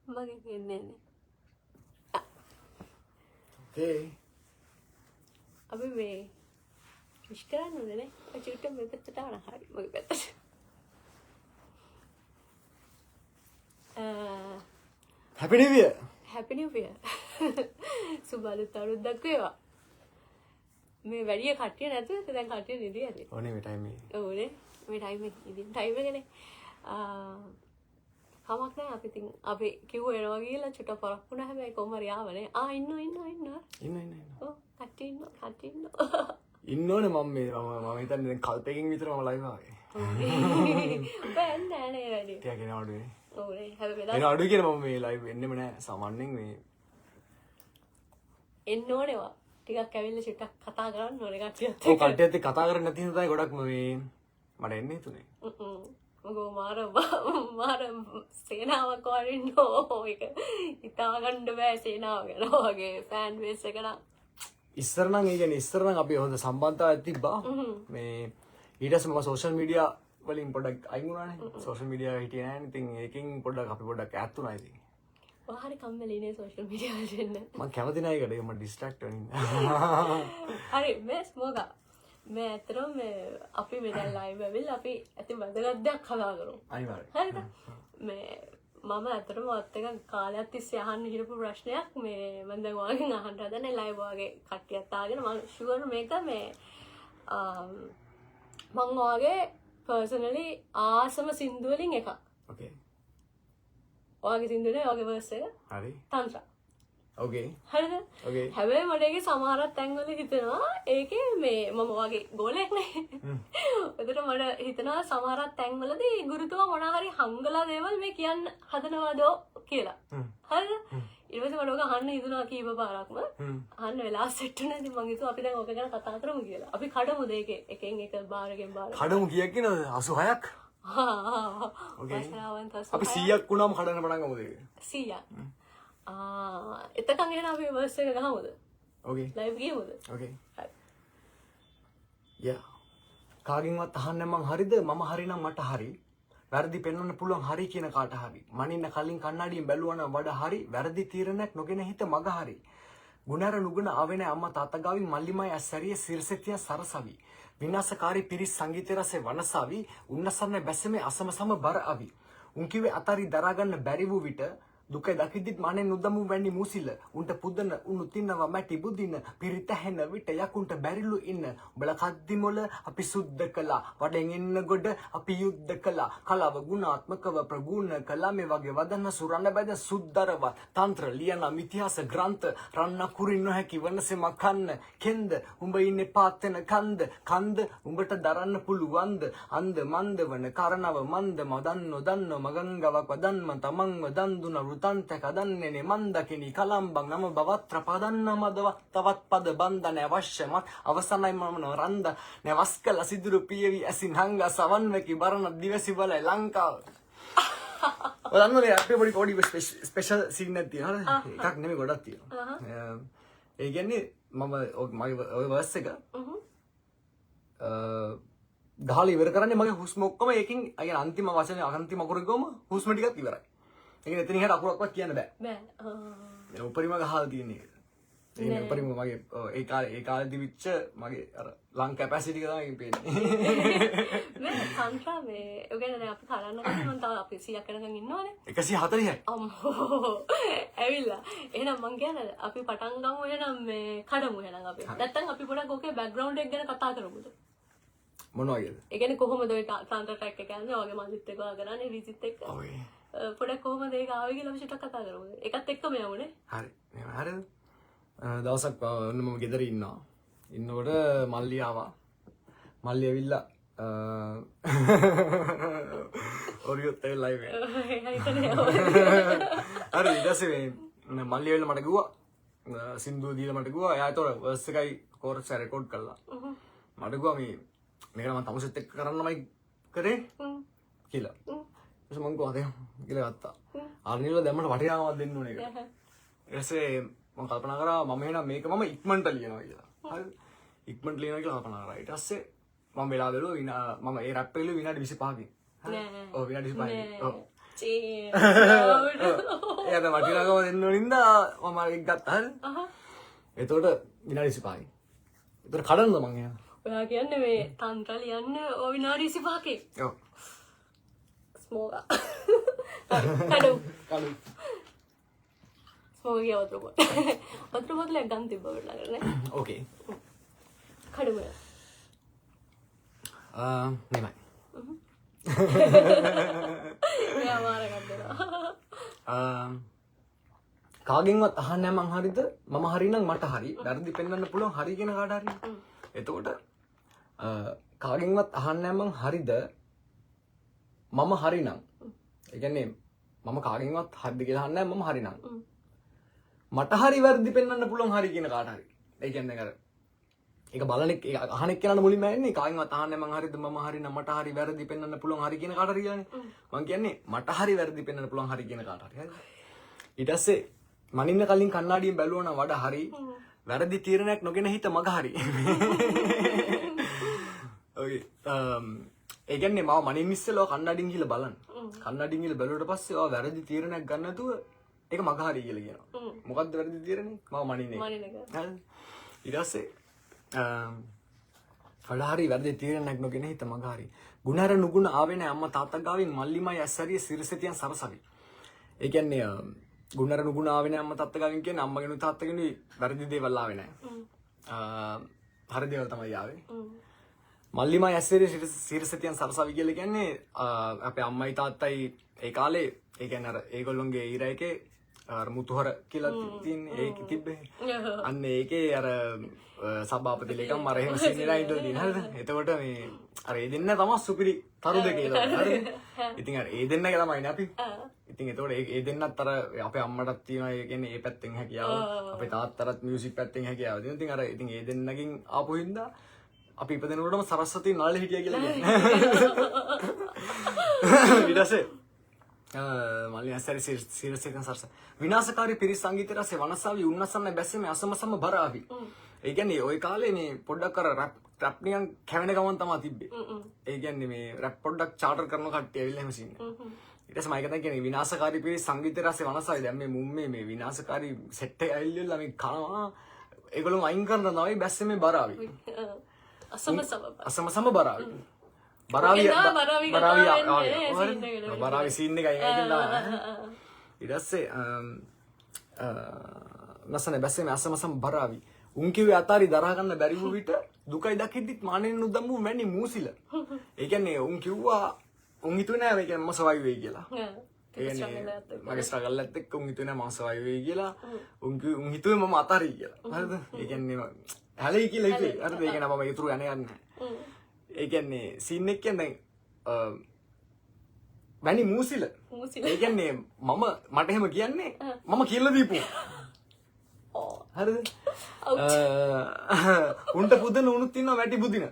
මගේ කියන්නේ නැහැ. Okay. අපි මේ විශ් කරන්න ඕනේ නේ. චුට්ට මේ පැත්තට ආවනම් හරි. මගේ පැත්තට. Happy New Year. Happy New Year. සුබ අලුත් අවුරුද්දක් වේවා. මේ වැඩි කට්ටිය නැතුව දැන් කට්ටිය නිදි ඇති. ඕනේ මේ ටයිම් එකේ. ඕනේ. මේ ටයිම් එකේ ඉතින් ටයිම් එකනේ. කමක් නැහැ අපි ඉතින් අපි කිව්ව එනවා කියලා චුට්ට පරක් වුණා හැබැයි කොහොම හරි ආවනේ. ඉන්න. ඔව් කට්ටිය ඉන්න. ඉන්නෝනේ මම හිතන්නේ දැන් කල්පයකින් විතර මම ලයිව් ආවේ. බෑ නෑ වැඩි. ටිකක් එන අඩුවේ. ඕනේ හැබැයි එන අඩුවේ කියලා මම මේ ලයිව් එන්නෙම නෑ. සාමාන්‍යයෙන් මේ එන්න ඕනේවා. ටිකක් ඇවිල්ලා චුට්ටක් කතා කරන්න ඕනේ කට්ටියත්. ඔව් කට්ටියත් එක්ක කතා කරන්නේ නැති හින්දා තමයි ගොඩක් මේ මට එන්නේ හිතුනේ. මගෝ මාර සේනාවක් වරින්න ඕක හිතා ගන්න බෑ සේනාව ගැන වගේ ෆෑන් බේස් එක නම් ඉස්සර නම් ඒ කියන්නේ ඉස්සර නම් අපි හොඳ සම්බන්ධතාවයක් තිබ්බා. මේ ඊට පස්සේ මම සෝෂල් මීඩියා වලින් පොඩ්ඩක් අයින් වුණානේ. සෝෂල් මීඩියා හිටියේ නැහැ. ඉතින් ඒකෙන් පොඩ්ඩක් අපි පොඩ්ඩක් ඈත් වුණා ඉතින්. ඔහරි කම්මැලිනේ සෝෂල් මීඩියා වලින්. මම කැමති නැහැ ඒකට. ඒක මට ඩිස්ට්‍රැක්ට් වෙනින්න. හරි මේ ස්මෝගා මේ ඇත්තටම මේ අපි මේ දැන් ලයිව් ඇවිල්ලා අපි ඇති වැදගත් දෙයක් කතා කරමු. අනිවාර්යයෙන්. හරිද? මේ මම ඇත්තටම ඔයත් එක කාලයක් තිස්සේ අහන්න හිටපු ප්‍රශ්නයක් මේ මම දැන් ඔයාගෙන් අහන්න හදන්නේ ලයිව් වගේ කට්ටියත් ආගෙන මම ෂුවර් මේක මේ මම ඔයාගේ පර්සනලි ආසම සින්දු වලින් එකක්. ඕකේ. ඔයාගේ සින්දුවේ ඔයාගේ වර්ස් එක. හරි. තන්ත්‍ර. ඕකේ. හරිද? ඕකේ. හැබැයි මට ඒකේ සමහරක් තැන්වල හිතෙනවා ඒකේ මේ මම ඔයාගේ ගෝලයක් නේ. ඒකට මට හිතෙනවා සමහරක් තැන්වලදී ගුරුතුමා මොනවා හරි හංගලා දේවල් මේ කියන්න හදනවදෝ කියලා. හරිද? ඊට පස්සේ මට ඔක අහන්න හිතුණා කීප පාරක්ම. අහන්න වෙලා සෙට් වෙනවා. ඉතින් මං හිතුවා අපි දැන් ඔක ගැන කතා කරමු කියලා. අපි කඩමු දෙකේ එකෙන් එක බාරකින් බාර. කඩමු කීයක් කියනවද? 86ක්. ඕකේ. අපි 100ක් වුණාම කඩන්න පටන් ගමුද ඒක? 100ක්. එතකන් එහෙනම් අපි වර්ස් එක ගහමුද? ඕකේ. ලයිව් ගියමුද? ඕකේ. හරි. යා. කාගෙන්වත් අහන්න මං හරිද? මම හරි නම් මට හරි. වැරදි පෙන්වන්න පුළුවන් හරි කියන කාට හරි. මනින්න කලින් කන්නඩියෙන් බැලුවා නම් වඩා හරි. වැරදි තීරණයක් නොගෙන හිත මග හරි. ගුණාර නුගුණ ආවේ නැහැ අම්මා තාත්තා ගාවින් මල්ලිමයි ඇස්සරිය සිරසෙතිය සරසවි. විනාශකාරී පිරිස් සංගීත රසේ වනසාවි. උන්නසන්න බැසමේ අසම සම බර අවි. උන් කිව්වේ අතරි දරා ගන්න බැරි වූ විට දුක දකිද්දිත් මනෙන් උදමු වැනි මුසිල උන්ට පුදන උණු තින්නවා මැටි බුදින පිරිත හැන විට යකුන්ට බැරිලු ඉන්න උඹලා කද්දි මොල අපි සුද්ධ කළා වඩෙන් එන්න ගොඩ අපි යුද්ධ කළා කලාව ගුණාත්මකව ප්‍රගුණ කළා මේ වගේ වදන සුරන්න බැද සුද්දරව තන්ත්‍ර ලියන ඉතිහාස ග්‍රන්ථ රන්න කුරින් නොහැකි වනසෙම කන්න කෙන්ද උඹ ඉන්නේ පාත් වෙන කන්ද උඹට දරන්න පුළුවන්ද අන්ද මන්ද වන කරනව මන්ද මදන් නොදන්න මගංගවක් වදන්ම තමන්ව දන් දුන තන්ත කදන්නේ මන්දකිනි කලම්බන් නම බවත්‍ර පදන්න මදව තවත් පද බන්ධන අවශ්‍ය මත් අවසනයි මම රන්ද නැවස් කළ සිදුරු පියවි ඇසින් හංග සවන්වකි බරණ දිවසි බලයි ලංකාව ඔයන්නනේ අපේ පොඩි ස්පෙෂල් සීන් එකක් තියෙනවා එකක් නෙමෙයි ගොඩක් තියෙනවා ඒ කියන්නේ මම මගේ ඔය වර්ස් එක ගහලා ඉවර කරන්නේ මගේ හුස්ම ඔක්කොම ඒකින් අය අන්තිම වචනේ අන්තිම අකුර ගොම හුස්ම ටිකක් ඉවරයි ඒක එතනින් එහාට අකුරක්වත් කියන්න බෑ. බෑ. උපරිම ගහලා තියෙන එක. ඒ උපරිම මගේ ඒ කාලේ තිබිච්ච මගේ අර ලං කැපැසිටි එක තමයි පේන්නේ. මේ තන්ත්‍රා මේ ඔය කියන්නේ අපි කරන්න ගත්තම මම තාම අපි 100ක් වෙනකන් ඉන්නවනේ. 140යි. අම්මෝ. ඇවිල්ලා. එහෙනම් මං කියන්නේ අපි පටන් ගමු එහෙනම් මේ කඩමු එහෙනම් අපි. නැත්තම් අපි පොඩක් ඔකේ බෑග්ග්‍රවුන්ඩ් එක ගැන කතා කරමුද? මොනවා කියද? ඒ කියන්නේ කොහොමද ඔය තන්ත්‍ර ට්‍රැක් එක යන්නේ? ඔයගේ මල්ලිත් එක කරන්නේ රිසිත් එක්ක. ඔව්. පොඩක් කොහොමද ඒක ආවේ කියලා අපි චුට්ටක් කතා කරමු. ඒකත් එක්කම යමුනේ. හරි. හරිද? දවසක් මම ගෙදර ඉන්නවා. ඉන්නකොට මල්ලි ආවා. මල්ලි ඇවිල්ලා ඔරියොත් ඒ ලයිව් එක. හරි ඊට පස්සේ මල්ලි ඇවිල්ලා මට කිව්වා සින්දුව දීලා මට කිව්වා එයා ඒතොර වර්ස් එකයි කෝරස් එක රෙකෝඩ් කළා. මට කිව්වා මේක නම් තමුසෙත් එක්ක කරන්නමයි කරේ කියලා. ඊට පස්සේ මං කිව්වා කියලා ගත්තා. අර්නිල දැම්මට වටිනාකමක් දෙන්න ඕනේ ඒක. ඊට පස්සේ මම කල්පනා කරා මම එහෙනම් මේක මම ඉක්මනට ලියනවා කියලා. හරිද? ඉක්මනට ලියනවා කියලා කල්පනා කරා. ඊට පස්සේ මම වෙලා බැලුවා මම ඒ රැප් එක විනාඩි 25කින්. නෑ. ඔව් විනාඩි 25කින්. ඔව්. චී. එයාට වටිනාකම දෙන්න ඕනින්දා මම එක ගත්තා හරි. එතකොට විනාඩි 25යි. එතකොට කඩන්නද මං එයා? ඔයා කියන්නේ මේ තන්ත්‍ර ලියන්න ඔය විනාඩි 25කේ. ඔව්. ස්මෝගා. කඩු. කඩු. ස්මෝගිය වතුර බොත්. වතුර බොතලයක් ගන්න තිබ්බ වෙලා කරන්නේ. ඕකේ. කඩුම. නෙමෙයි. එයා මාර ගන්නවා. කාගෙන්වත් අහන්නේ මං හරිද මම හරිනම් මට හරි වැරදි පෙන්වන්න පුළුවන් හරි කියන කාට හරි. එතකොට කාගෙන්වත් අහන්නේ මං හරිද මම හරිනම් ඒ කියන්නේ මම කාගෙන්වත් හරිද කියලා අහන්නේ මම හරිනම් මට හරි වැරදි පෙන්වන්න පුළුවන් හරි කියන කාට හරි. ඒ කියන්නේ අර ඒක බලන එක අහන එක්කනට මුලින්ම ඇන්නේ කාගෙන්වත් අහන්නේ මං හරිද මම හරිනම් මට හරි වැරදි පෙන්වන්න පුළුවන් හරි කියන කාට හරි කියන්නේ. මං කියන්නේ මට හරි වැරදි පෙන්වන්න පුළුවන් හරි කියන කාට හරි. හරිද? ඊට පස්සේ මනින්න කලින් කන්නාඩියෙන් බැලුවා නම් වඩා හරි වැරදි තීරණයක් නොගෙන හිත මග හරි. ඔකේ ඒ කියන්නේ මම මනින්න ඉස්සෙල්ලා කන්නාඩියෙන් ගිහලා බලන්න. කන්නාඩියෙන් ගිහලා බැලුවට පස්සේ ඔයා වැරදි තීරණයක් ගන්න නැතුව ඒක මග හරි කියලා කියනවා. මොකද්ද වැරදි තීරණේ? මම මනින්නේ. හරි. ඊට පස්සේ වඩා හරි වැරදි තීරණයක් නොගෙන හිත මග හරි. ගුණාර නුගුණ ආවේ නැහැ අම්මා තාත්තා ගාවින් මල්ලිමයි ඇස්සරිය සිරසතියන් සරසවි. ඒ කියන්නේ ගුණර නුගුණ ආවේ නැහැ අම්මා තාත්තා ගාවින් කියන්නේ අම්මගෙනුයි තාත්තගෙනුයි වැරදි දේවල් ආවේ නැහැ. හරි දේවල් තමයි ආවේ. මල්ලිමයි ඇස්සරිය සිරසතියන් සරසවි කියලා කියන්නේ අපේ අම්මයි තාත්තයි ඒ කාලේ ඒ කියන්නේ අර ඒගොල්ලොන්ගේ ඊර එකේ අර මුතුහර කියලා තියෙන්නේ ඒක තිබ්බේ. අන්න ඒකේ අර සභාපති ලේකම් මර එහෙම සින්නලා ඉඳලා තියෙන හරිද? එතකොට මේ අර ඒ දෙන්න තමයි සුපිරි තරුද කියලා. හරිද? ඉතින් අර ඒ දෙන්නගේ තමයිනේ අපි. ඉතින් එතකොට ඒ දෙන්නත් අර අපේ අම්මටත් තියෙනවා ඒ කියන්නේ ඒ පැත්තෙන් හැකියාව. අපේ තාත්තටත් මියුසික් පැත්තෙන් හැකියාව. ඉතින් අර ඉතින් ඒ දෙන්නගෙන් ආපු හින්දා අපි ඉපදෙනකොටම සරස්වති නළල හිටියා කියලා කියන්නේ. ඊට පස්සේ මල්ලි ඇස්සරි සිරසෙන් සරස විනාශකාරී පිරිස් සංගීත රසය වනසාවි උන්නසන්න බැස්සෙමේ අසමසම බරාවි. ඒ කියන්නේ ওই කාලේ මේ පොඩ්ඩක් අර රැප් නිකන් කැවෙන ගමන් තමයි තිබ්බේ. ඒ කියන්නේ මේ රැප් පොඩ්ඩක් චාටර් කරන කට්ටිය ඇවිල්ලා එහෙම සින්නේ. ඊට පස්සේ මම කියන්නේ විනාශකාරී පිරිස් සංගීත රසය වනසාවි. දැන් මේ මුම්මේ මේ විනාශකාරී සෙට් එක ඇවිල්ලා මේ කනවා ඒගොල්ලෝ අයින් කරන තමයි බැස්සෙමේ බරාවි. අසමසම බරාවි. බරාවි සීන් එකයි ඊට පස්සේ නැසනේ බැස්සෙමේ අසමසම බරාවි. උන් කිව්වේ අතාරි දරා ගන්න බැරි වූ විට දුකයි දකිද්දිත් මානෙන් නුදම්මු මැනි මූසිල. ඒ කියන්නේ උන් කිව්වා උන් හිතුවේ නෑ මේක මම සවයි වෙයි කියලා. ඒ කියන්නේ මගේ ස්ට්‍රගල් එකත් එක්ක උන් හිතුවේ නෑ මම සවයි වෙයි කියලා. උන් හිතුවේ මම අතාරි කියලා. හරිද? ඒ කියන්නේ හැලෙයි කියලා හිතුවේ. හරිද? ඒ කියන්නේ මම ඉතුරු යන්නේ නැහැ. ඒ කියන්නේ සීන් එක කියන්නේ මැනි මූසිල. ඒ කියන්නේ මට එහෙම කියන්නේ මම කියලා දීපු. හරිද? උන්ට පුදන උනුත් ඉන්නවා වැටි බුදින.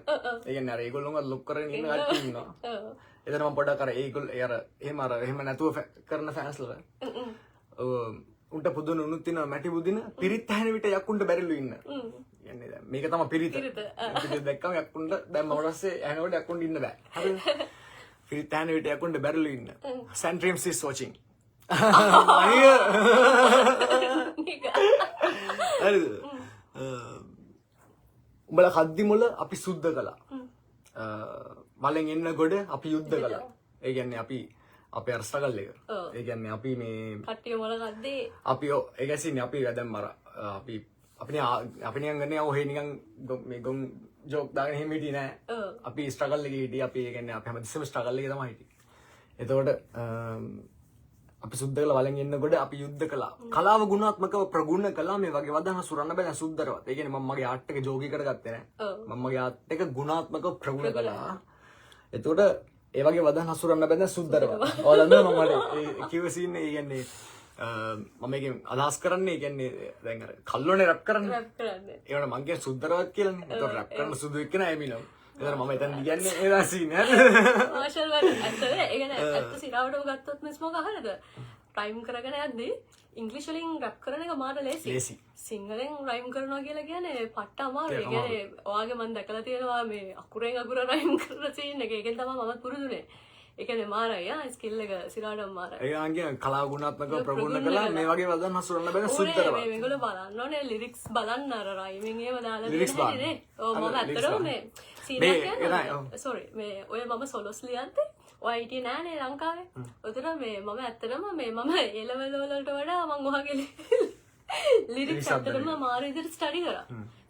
ඒ කියන්නේ අර ඒගොල්ලෝම ලොක් කරගෙන ඉන්න කට්ටිය ඉන්නවා. එතන මම පොඩ්ඩක් අර ඒගොල්ලෝ අර එහෙම නැතුව කරන ෆෑන්ස්ලා. උන්ට පුදන උනුත් ඉන්නවා වැටි බුදින පිරිත් ඇහෙන විට යක්කුන්ට බැරිලු ඉන්න. කියන්නේ දැන් මේක තමයි පිරිත. පිරිත දැක්කම යක්කුන්ට දැන් මම ඊටසේ ඇහෙනකොට යක්කුන්ට ඉන්න බෑ. හරිද? පිරිත් ඇහෙන විට යක්කුන්ට බැරිලු ඉන්න. Sandreams is watching. හරිද? උඹලා කද්දි මොළ අපි සුද්ධ කළා. වලෙන් එන්න ගොඩ අපි යුද්ධ කළා. ඒ කියන්නේ අපි අපේ අර ස්ට්‍රගල් එක. ඒ කියන්නේ අපි මේ කට්ටිය මොළ කද්දේ අපි ඒක ඇසින්නේ අපි දැන් මර අපි නිකන් ගන්නේ ඔහේ නිකන් මේ ගොම් ජෝක් දාගෙන එහෙම හිටියේ නෑ. අපි ස්ට්‍රගල් එකේ හිටියේ. අපි ඒ කියන්නේ අපි හැමතිස්සෙම ස්ට්‍රගල් එකේ තමයි හිටියේ. එතකොට අපි සුද්ධ කළා වලෙන් එන්නකොට අපි යුද්ධ කළා. කලාව ගුණාත්මකව ප්‍රගුණ කළා මේ වගේ වදන සුරන්න බෑ සුද්ධරවත්. ඒ කියන්නේ මම මගේ ආර්ට් එක ජෝගි කරගත්තේ නෑ. මම මගේ ආර්ට් එක ගුණාත්මකව ප්‍රගුණ කළා. එතකොට ඒ වගේ වදන හසුරන්න බෑ සුද්ධරවත්. ඔයාලා දන්නවද මම මට කිව්ව සීන් එක කියන්නේ මම මේකෙන් අදහස් කරන්නේ කියන්නේ දැන් අර කල්ලෝනේ රැප් කරන්නේ. ඒකට මං කියන්නේ සුද්ධරවත් කියලානේ. ඒතකොට රැප් කරන සුදු එක්ක නෑ එමිනෝ. එතන මම එතන කියන්නේ ඒ දාසින් නේද? මාෂල් වල ඇත්තද? ඒ කියන්නේ ඇත්ත සිරාවටම ගත්තොත් මිස් මොකක් අහන්නද? රයිම් කරගෙන යද්දී ඉංග්‍රීසි වලින් රැප් කරන එක මාර ලේසි. සිංහලෙන් රයිම් කරනවා කියලා කියන්නේ පට්ට අමාරුයි. ඒ කියන්නේ ඔයාගේ මම දැකලා තියෙනවා මේ අකුරෙන් අකුර රයිම් කරන සීන් එක. ඒකෙන් තමයි මමත් පුරුදුනේ. ඒ කියන්නේ මාරයි ස්කිල් එක සිරාටම මාරයි. ඒ අංගේ කලාව ගුණාත්මකව ප්‍රගුණ කළා මේ වගේ වදන් හසුරන්න බෑ සුද්ධරව. මේගොල්ලෝ බලන්න ඕනේ ලිරික්ස් බලන්න අර රයිමින් ඒව දාලා ලිරික්ස් තියෙන හැටි නේ. ඔව් මම ඇත්තටම මේ සීනක් කියන්නේ සෝරි මේ ඔය මම සොලොස් ලියද්දි ඔය හිටියේ නෑනේ ලංකාවේ. උතන මේ මම ඇත්තටම මේ මම ඒ ලෙවල් වලට වඩා මම ඔහගේ ලිරික්ස් ඇත්තටම මාර විදිහට ස්ටඩි කරා.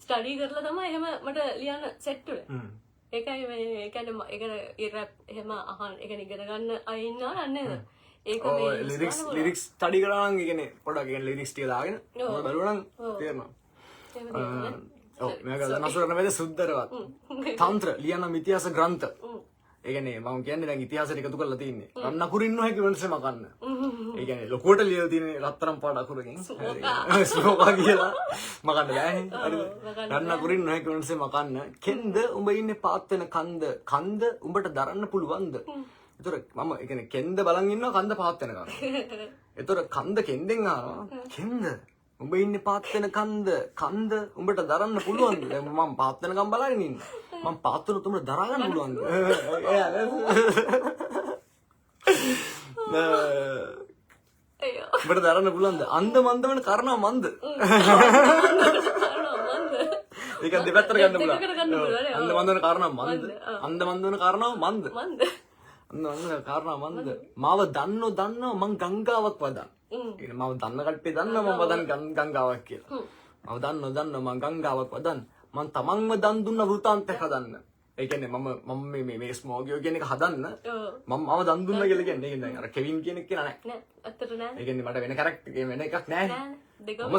ස්ටඩි කරලා තමයි එහෙම මට ලියන්න සෙට් උනේ. ඒකයි මේ ඒ කියන්නේ ඒක රැප් එහෙම අහන්න ඒ කියන්නේ ඉගෙන ගන්න අය ඉන්නවා නේද? ඒක මේ ලිරික්ස් ස්ටඩි කරා නම් ඒ කියන්නේ පොඩක් කියන්නේ ලිරික්ස් ටික දාගෙන බලුවා නම් තේරෙනවා. ඔව් මේක දනසර නෙමෙයි සුද්ධරවත්. තන්ත්‍ර ලියන ඉතිහාස ග්‍රන්ථ. ඒ කියන්නේ මම කියන්නේ දැන් ඉතිහාසෙට එකතු කරලා තින්නේ. රන් අකුරින් නොහැකි වෙනස මකන්න. ඒ කියන්නේ ලොකුවට ලියලා තියෙන රත්තරන් පාට අකුරකින් ස්ලෝකා කියලා මකන්න බෑනේ. හරිද? රන් අකුරින් නොහැකි වෙනස මකන්න. කෙන්ද උඹ ඉන්නේ පාත් වෙන කන්ද. කන්ද උඹට දරන්න පුළුවන්ද? ඒතර මම ඒ කියන්නේ කෙන්ද බලන් ඉන්නවා කන්ද පාත් වෙනකම්. ඒතර කන්ද කෙන්දෙන් ආවා. කෙන්ද උඹ ඉන්නේ පාත් වෙන කන්ද. කන්ද උඹට දරන්න පුළුවන්ද? මම පාත් වෙනකම් බලාගෙන ඉන්නවා. මම පාත් වෙන උඹට දරා ගන්න පුළුවන්ද? උඹට දරන්න පුළුවන්ද? අන්ද මන්ද වෙන කරනවා මන්ද. ඒක දෙපැත්තට ගන්න පුළුවන්. අන්ද මන්ද වෙන කාරණා මන්ද. අන්ද මන්ද වෙන කාරණා මන්ද. අන්ද මන්ද කාරණා මන්ද. මාව දන්නෝ මං ගංගාවක් වදන්. ඒ මාව දන්න කට්ටිය දන්නවා මම වදන් ගංගාවක් කියලා. මාව දන්නෝ මං ගංගාවක් වදන්. මං තමන්ම දන් දුන්න වෘතාන්තයක් හදන්න. ඒ කියන්නේ මම මේ ස්මෝගියෝ කියන එක හදන්න මම දන් දුන්නා කියලා කියන්නේ. ඒ කියන්නේ අර කෙවින් කියන එක කියලා නෑ. නෑ අත්තට නෑ. ඒ කියන්නේ මට වෙන කැරක්ටර් වෙන එකක් නෑ. දෙකම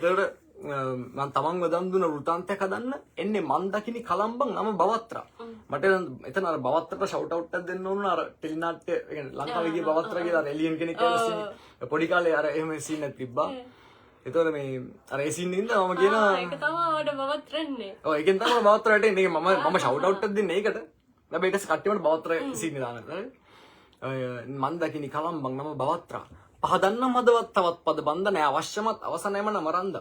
ඒතකොට මම තමන්ව දන් දුන්න වෘතාන්තයක් හදන්න එන්නේ මන් දකිනි කලම්බන් නම බවත්‍රා. මට එතන අර බවත්‍රට ෂවුට් අවුට් එකක් දෙන්න ඕන අර ටෙලිනාට්‍ය ඒ කියන්නේ ලංකාවේ ගිය බවත්‍රා කියලා අර එලියන් කෙනෙක් කියලා සීන් පොඩි කාලේ අර එහෙම සීන් එකක් තිබ්බා. ඒතකොට මේ අර ඒ සීන් එකෙන්ද මම කියනවා ඒක තමයි මට බවත්‍රන්නේ. ඔව් ඒකෙන් තමයි බවත්‍රාට එන්නේ. මම ෂවුට් අවුට් එකක් දෙන්නේ ඒකට. හැබැයි ඊට පස්සේ කට්ටියට බවත්‍රා සීන් එක දානවා. මන් දකිනි කලම්බන් නම බවත්‍රා. පහදන්නම් හදවත් තවත් පද බන්ද නෑ අවශ්‍යමත් අවසනයම නම රන්ද.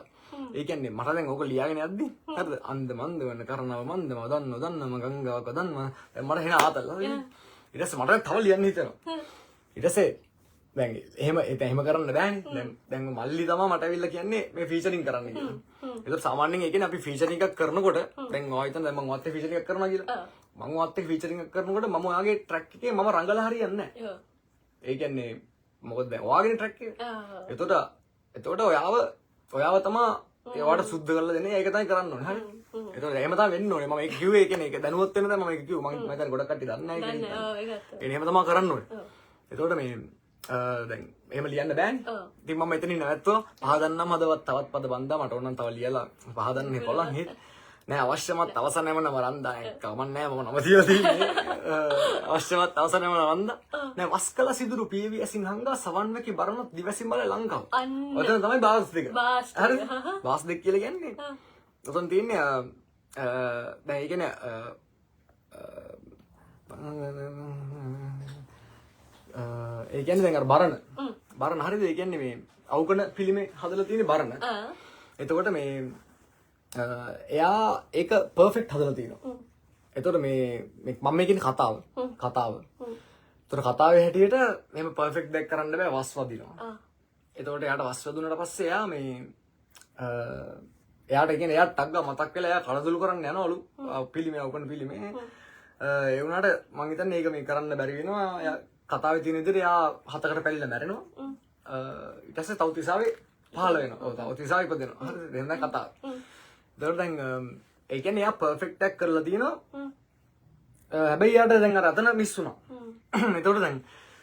ඒ කියන්නේ මට දැන් ඕක ලියාගෙන යද්දි හරිද අන්ද මන්ද වෙන කරනව මන්ද මම දන්නම ගංගාවක දන්නම දැන් මට එන ආතල් ඊට පස්සේ මට තව ලියන්න හිතෙනවා ඊට පස්සේ දැන් එහෙම කරන්න බෑනේ දැන් මල්ලි තමයි මට ඇවිල්ලා කියන්නේ මේ ෆීචරින් කරන්න කියලා ඒතර සාමාන්‍යයෙන් ඒ කියන්නේ අපි ෆීචරින් එකක් කරනකොට දැන් ඔයා හිතන දැන් මම ඔයත් එක්ක ෆීචරින් එකක් කරනවා කියලා මම ඔයත් එක්ක ෆීචරින් එකක් කරනකොට මම ඔයාගේ ට්‍රැක් එකේ මම රංගලා හරියන්නේ නැහැ ඒ කියන්නේ මොකද දැන් ඔයාගේ ට්‍රැක් එක එතකොට ඔයාව තමයි ඒවට සුද්ධ කරලා දෙන්නේ ඒක තමයි කරන්න ඕනේ හරි එතකොට එහෙම තමයි වෙන්න ඕනේ මම ඒක කිව්වේ ඒ කියන්නේ ඒක දැනුවත් වෙන තමයි මම ඒක කිව්වේ මම දැන් ගොඩක් කට්ටිය දන්නේ නැහැ ඒක එහෙම තමයි කරන්න ඕනේ එතකොට මේ දැන් එහෙම ලියන්න බෑනේ ඉතින් මම එතනින් නැවතුවා පහදන්නම් හදවත් තවත් පද බන්දා මට ඕන නම් තව ලියලා පහදන්නේ කොල්ලන් හේත් නෑ අවශ්‍යමත් අවසනයම නම රන්දා කමන්නේ මම නම තියලා තියෙන්නේ අවශ්‍යමත් අවසනයම රන්දා නෑ වස්කල සිදුරු පීවි ඇසින් හංගා සවන්වකි බරණත් දිවසින් බල ලංකාව ඔතන තමයි බාස් දෙක හරි බාස් දෙක කියලා කියන්නේ ඔතන තියෙන්නේ දැන් ඒ කියන්නේ ඒ කියන්නේ දැන් අර බරණ හරිද ඒ කියන්නේ මේ අවකන පිළිමේ හදලා තියෙන්නේ බරණ එතකොට මේ එයා ඒක පර්ෆෙක්ට් හදලා තියෙනවා. එතකොට මේ මම මේ කියන්නේ කතාව. එතකොට කතාවේ හැටියට මෙහෙම පර්ෆෙක්ට් දෙයක් කරන්න බෑ වස් වදිනවා. එතකොට එයාට වස් වදුනට පස්සේ එයා මේ එයාට කියන්නේ එයා ටග්ගා මතක් වෙලා එයා කලදුළු කරන්න යනවලු පිළිමේ උකන පිළිමේ. ඒ වුණාට මම හිතන්නේ ඒක මේ කරන්න බැරි වෙනවා. එයා කතාවේ තියෙන විදිහට එයා හතකට පැලිලා මැරෙනවා. ඊට පස්සේ තවතිසාවේ පහළ වෙනවා. ඔව් තවතිසාවේ ඉපදෙනවා. හරිද? දැන් කතාව. දැන් ඒ කියන්නේ එයා පර්ෆෙක්ට් එකක් කරලා තියෙනවා. හැබැයි යාට දැන් අර අතන මිස් වුණා. ඒතකොට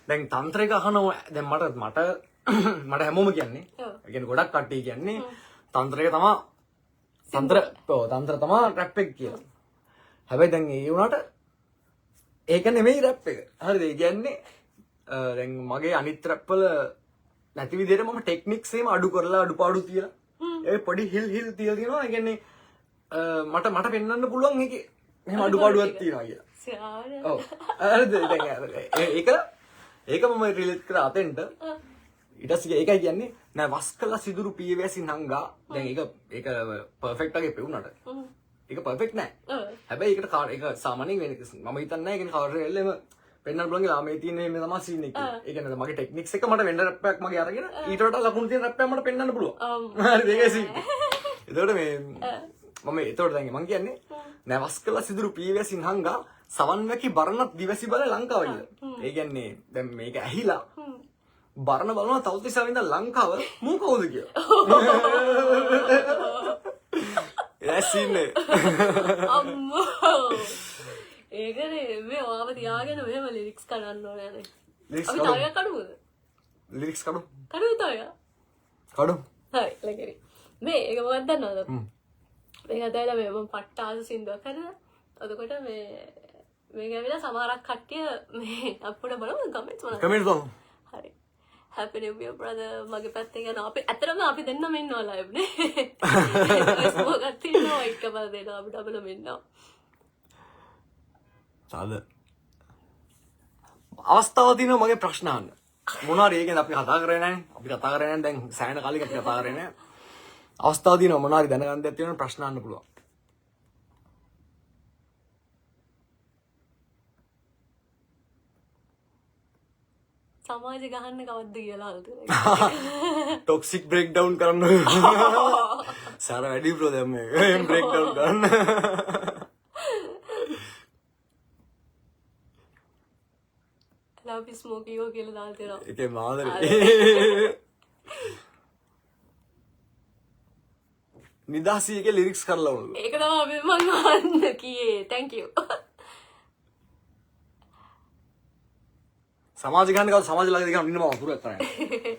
දැන් තන්ත්‍රයක අහනවා දැන් මට හැමෝම කියන්නේ. ඒ කියන්නේ ගොඩක් කට්ටිය කියන්නේ තන්ත්‍රයක තමයි තන්ත්‍ර තමයි රැප් එක කියලා. හැබැයි දැන් ඒ වුණාට ඒක නෙමෙයි රැප් එක. හරිද? ඒ කියන්නේ දැන් මගේ අනිත් රැප් වල නැති විදිහට මම ටෙක්නික්ස් එහෙම අඩු කරලා අඩුපාඩු තියලා ඒ පොඩි හිල් තියලා තියෙනවා. ඒ කියන්නේ මට පෙන්වන්න පුළුවන් ඒකේ එහෙම අඩුපාඩුවක් තියෙනවා කියලා. ඔව්. හරිද? දැන් ඒක මම රිලේට් කරා අතෙන්ට. ඊට පස්සේ ඒකයි කියන්නේ නෑ වස්කලා සිදුරු පීවැසි නංගා. දැන් ඒක පර්ෆෙක්ට් වගේ පෙවුනට. ඒක පර්ෆෙක්ට් නෑ. හැබැයි ඒකට කාර් එක සාමාන්‍යයෙන් වෙන මම හිතන්නේ නෑ කියන්නේ කවුරු එල්ලෙම පෙන්නන්න බලන් ගියා මේ තියෙන මේ තමයි සීන් එක කියලා. ඒ කියන්නේ මගේ ටෙක්නික්ස් එක මට වෙන්න රැප් එකක් මගේ අරගෙන ඊට වඩා ලකුණු තියෙන රැප් එකක් මට පෙන්නන්න පුළුවන්. හරිද ඒකයි සීන්. එතකොට මේ මම එතකොට දැන් මම කියන්නේ නැවස් කළ සිදුරු පීවැසින් හංගා සවන් වැකි බරණත් දිවැසි බල ලංකාව කියලා. ඒ කියන්නේ දැන් මේක ඇහිලා බරණ බලනවා තවතිසා වින්ද ලංකාව මූ කවුද කියලා. ඇසින්නේ. අම්මෝ. ඒකනේ මේ ඔයාව තියාගෙන මෙහෙම ලිරික්ස් කරන්න ඕනේ නේ. අපි තායයක් කඩුවද? ලිරික්ස් කඩු. කඩුව තායයක්. කඩු. හරි ලකරි. මේ ඒක මොකක්ද දන්නවද? මේක අතයිලා මේ මම පට්ටාස සින්දුවක් කරලා. එතකොට මේක ඇවිල්ලා සමහරක් කට්ටිය මේ අප්පුඩ බලමු කමෙන්ට්ස් වල. කමෙන්ට්ස් බලමු. හරි. Happy New Year brother මගේ පැත්තෙන් යනවා. අපි ඇත්තටම අපි දෙන්නම ඉන්නවා ලයිව් නේ. ඒක තියෙනවා එකම දෙනවා අපි ඩබලම ඉන්නවා. සාද අවස්ථාව තියෙනවා මගේ ප්‍රශ්න අහන්න. මොනවාරි ඒකෙන් අපි කතා කරේ නැහැනේ. අපි කතා කරේ නැහැ දැන් සෑහෙන කාලෙක අපි කතා කරේ නැහැ. අවස්ථාව තියෙනවා මොනවාරි දැනගන්න දෙයක් තියෙනවා ප්‍රශ්න අහන්න පුළුවන්. සමාජ ගහන්න කවද්ද කියලා අල්තුනේ. ටොක්සික් බ්‍රේක් ඩවුන් කරන්න. සාර වැඩි බ්‍රෝ දැන් මේ බ්‍රේක් ඩවුන් කරන්න. ලව් ස්මෝකියෝ කියලා දාලා තියෙනවා. ඒකේ මාදරේ. නිදාසියගේ ලිරික්ස් කරලා උනලු. ඒක තමයි අපි මං අහන්න කියේ. Thank you. සමාජ ගන්න කව සමාජ ළඟදී ගන්න ඉන්න මම වතුරක් කරන්නේ.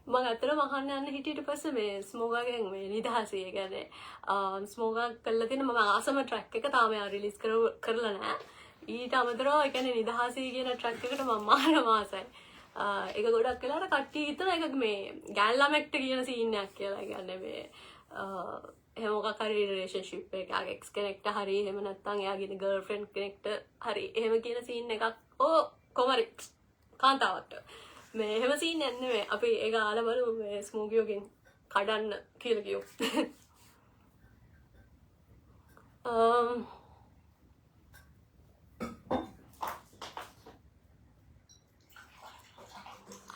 මම අතටම අහන්න යන්න හිටියට පස්සේ මේ ස්මෝගාගෙන් මේ නිදහසේ කියන්නේ ස්මෝගා කළා තියෙන මම ආසම ට්‍රැක් එක තාම රිලීස් කරලා නැහැ. ඊට අමතරව ඒ කියන්නේ නිදහසේ කියන ට්‍රැක් එකට මම මාර මාසයි. ඒක ගොඩක් වෙලාවට කට්ටිය හිතන එක මේ ගෑන් ළමෙක්ට කියන සීන් එකක් කියලා. කියන්නේ මේ එහෙම මොකක් හරි රිලේෂන්ෂිප් එකක එක්ස් කෙනෙක්ට හරි එහෙම නැත්නම් එයාගේ ගර්ල්ෆ්‍රෙන්ඩ් කෙනෙක්ට හරි එහෙම කියන සීන් එකක් කොමරි කාන්තාවට මේ එහෙම සීන් එකක් නෙමෙයි. අපි ඒක ආලා බලමු මේ ස්මෝකියෝගෙන් කඩන්න කියලා කියමු.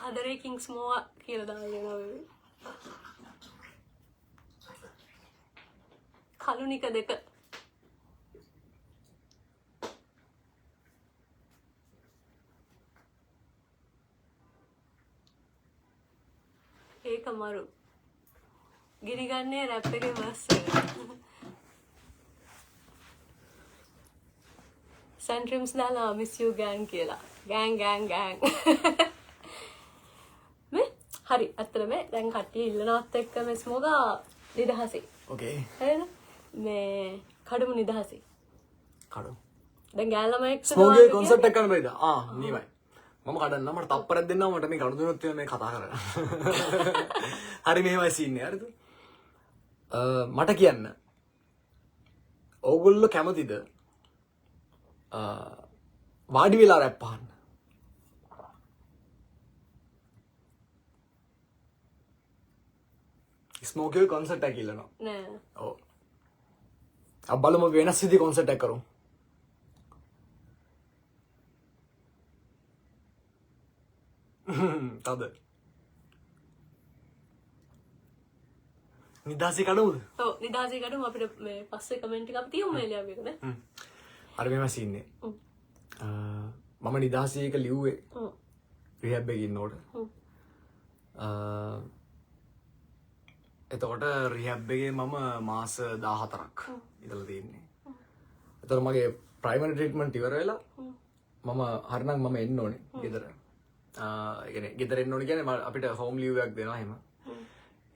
ආදරේ කිංස් මොවා කියලා දාගෙන කලුනික දෙක ඒක මරු ගිනිගන්නේ රැප් එකේ බස් සෙන්ට්‍රිම්ස් දාලා මිස් යූ ගෑන් කියලා ගෑන් මේ හරි අත්‍තරම දැන් කට්ටිය ඉල්ලනවත් එක්ක මේ ස්මෝගා නිදහසේ ඕකේ හරිද මේ කඩමු නිදහසේ කඩමු දැන් ගෑල්ලමෙක් ස්මෝගේ කොන්සර්ට් එක කරන්න බෑද නියමයි මම කඩන්න මට තප්පරයක් දෙන්නවා මට මේ කඩු දුන්නොත් මේ කතා කරන්න හරි මෙහෙමයි සීන් එක හරිද මට කියන්න ඕගොල්ලෝ කැමතිද වාඩි වෙලා රැප් අහන්න ස්මෝගේ කොන්සර්ට් එක ඉල්ලනවා නෑ ඔව් अब බලමු වෙනස් විදිහේ කොන්සර්ට් එකක් කරමු තද නිදාසේ කඩමුද ඔව් නිදහසේ කඩමු අපිට මේ පස්සේ කමෙන්ට් එක අපි තියමු මේ ලියව එක නේ අර මෙහෙම සීන්නේ මම නිදාසේ එක ලිව්වේ රිහැබ් එකේ ඉන්නකොට එතකොට රිහැබ් එකේ මම මාස 14ක් ඉඳලා තියෙන්නේ. එතකොට මගේ ප්‍රයිමරි ට්‍රීට්මන්ට් ඉවර වෙලා මම හරිනම් මම එන්න ඕනේ ගෙදර. ඒ කියන්නේ ගෙදර එන්න ඕනේ කියන්නේ අපිට හෝම් ලීව් එකක් දෙනවා එහෙම.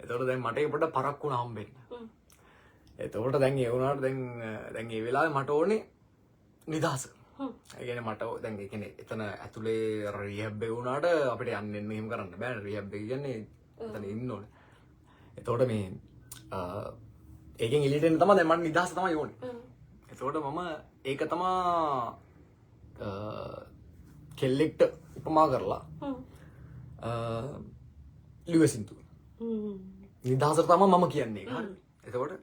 එතකොට දැන් මට ඒක පොඩ්ඩක් පරක්කු වුණා හම්බෙන්න. එතකොට දැන් ඒ වුණාට දැන් ඒ වෙලාවේ මට ඕනේ නිදහස. ඒ කියන්නේ මට දැන් ඒ කියන්නේ එතන ඇතුලේ රිහැබ් එක වුණාට අපිට යන්න මෙහෙම කරන්න බෑ. රිහැබ් එක කියන්නේ එතන ඉන්න ඕනේ. එතකොට මේ ඒකෙන් එළියට එන්න තමයි දැන් මට නිදහස තමයි ඕනේ. එතකොට මම ඒක තමයි කෙල්ලෙක්ට උපමා කරලා ලිවසින්තු. නිදහසට තමයි මම කියන්නේ ඒක. හරි. එතකොට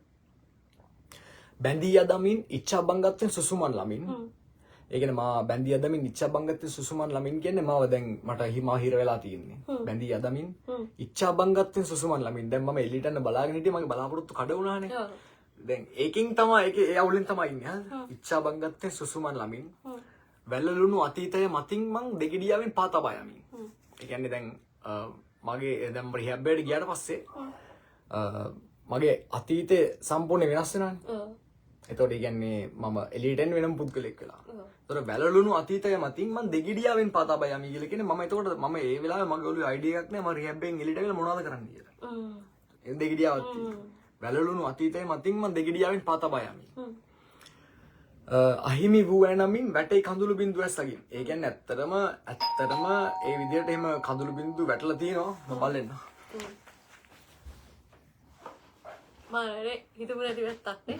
බැඳී යදමින් ඉච්ඡාබංගත්වයෙන් සුසුමන් ළමින් ඒ කියන්නේ මා බැඳී යදමින් ඉච්ඡාබංගත්වයෙන් සුසුමන් ළමින් කියන්නේ මාව දැන් මට හිමා හිර වෙලා තියෙන්නේ බැඳී යදමින් ඉච්ඡාබංගත්වයෙන් සුසුමන් ළමින් දැන් මම එළියට යන බලාගෙන හිටියේ මගේ බලාපොරොත්තු කඩ වුණානේ දැන් ඒකෙන් තමයි ඒකේ ඒ අවුලෙන් තමයි ඉන්නේ හරිද ඉච්ඡාබංගත්වයෙන් සුසුමන් ළමින් වැළලුණු අතීතය මතින් මං දෙගිඩියාවෙන් පා තබා යමින් ඒ කියන්නේ දැන් මගේ දැන් රිහැබ් එකට ගියාට පස්සේ මගේ අතීතය සම්පූර්ණ වෙනස් වෙනානේ එතකොට ඒ කියන්නේ මම එළියට එන්න වෙනම පුද්ගලෙක් වෙලා එතකොට වැළලුණු අතීතය මතින් මං දෙගිඩියාවෙන් පා තබා යමි කියලා කියන්නේ මම එතකොට මම ඒ වෙලාවේ මගේ ඔළුවේ අයිඩියා එකක් නෑ මම රිහැබ් එකෙන් එළියට ඇවිල්ලා මොනවද කරන්න කියලා ඒ දෙගිඩියාවක් වැළලුණු අතීතය මතින් මං දෙගිඩියාවෙන් පා තබා යමි අහිමි වූ ඇනමින් වැටේ කඳුළු බින්දුව ඇස්සගින් ඒ කියන්නේ ඇත්තටම ඒ විදිහට එහෙම කඳුළු බින්දුව වැටලා තියෙනවා මම බලන්න මාරේ හිතමු නැති වැත්තක් නේ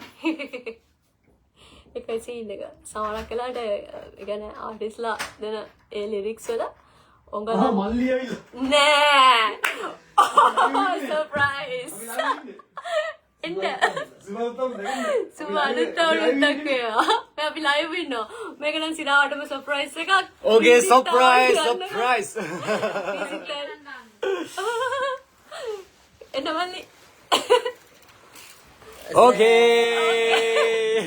එකයි සීන් එක සමහරක් වෙලාවට ඒ කියන්නේ ආටිස්ලා දෙන ඒ ලිරික්ස් වල ඔංගලා මල්ලි ඇවිල්ලා නෑ සර්ප්‍රයිස් එන්න සුබානුත්තවරුන්ටක් වේවා මේ අපි ලයිව් ඉන්නවා මේක නම් සිරාවටම සර්ප්‍රයිස් එකක් ඕකේ සර්ප්‍රයිස් එන්න මල්ලි ඕකේ